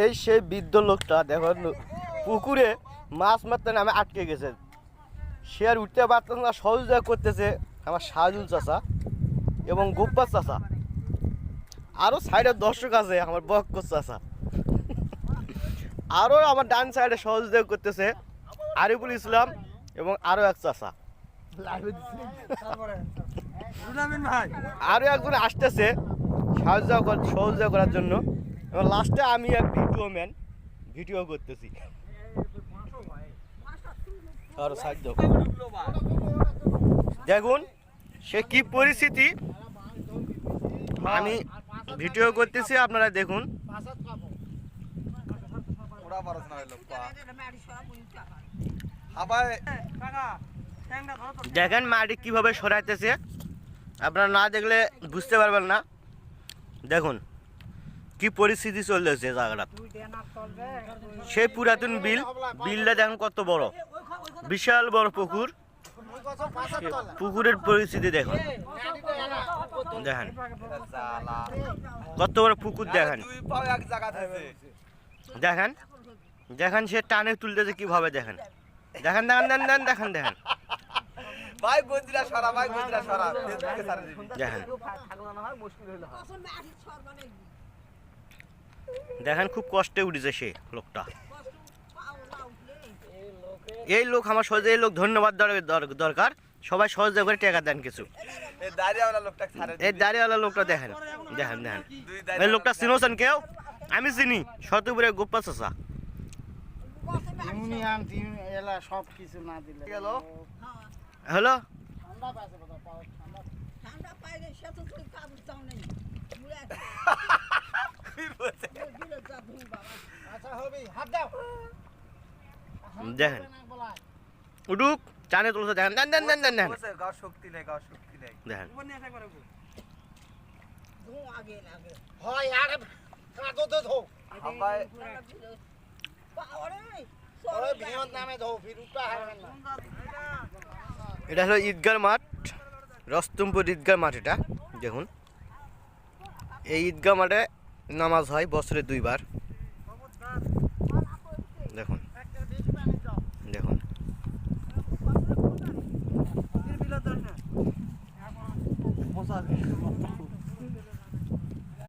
এই সেই বৃদ্ধ লোকটা দেখুন পুকুরে মাছ মারতে নামে আটকে গেছে, সে আর উঠতে পারতেছে না, সহযোগিতা করতেছে আমার শাহজুল চাচা এবং গোপ্পার চাচা, আরও সাইডের দর্শক আছে আমার বক্কর চাচা, আরও আমার ডান সাইডে সহযোগিতা করতেছে আরিফুল ইসলাম এবং আরও এক চাচা, আরও একজন আসতেছে সহযোগিতা করার জন্য, এবং লাস্টে আমি এক ভিডিও করতেছি। আর সাইড দেখুন সে কি পরিস্থিতি, আমি ভিডিও করতেছি, আপনারা দেখুন। দেখেন মাটি কিভাবে সরাইতেছে, আপনারা না দেখলে বুঝতে পারবেন না। দেখুন কি পরিস্থিতি চলতেছে জায়গাটা, সেই পুরাতন বিলটা দেখেন কত বড়, বিশাল বড় পুকুর, পুকুরের পরিস্থিতি দেখুন, দেখেন কত বড় পুকুর, দেখেন দেখেন দেখেন সে টানে তুলতেছে কিভাবে, দেখেন দেখেন দেখেন দেখেন দেখেন দেখেন দেখেন দেখেন খুব কষ্টে উঠেছে সে লোকটা। এই লোক আমার সহজে, এই লোক ধন্যবাদ দরকার, সবাই সহজে করে টাকা দেন কিছু। এই দাড়িওয়ালা লোকটা দেখেন দেখেন দেখেন, এই লোকটা চিনোছেন কেউ? আমি চিনি, শতপুরে গোপ্পা চাচা। হ্যালো দেখেন উডুক টানে তুলছে, দেখেন দেন দেন দেন দেন দেখেন শক্তি নেই, শক্তি নেই, দেখেন এটা হলো ঈদগার মাঠ, রস্তমপুর ঈদগার মাঠ। এটা দেখুন, এই ঈদগাহ মাঠে নামাজ হয় বছরে 2 বার।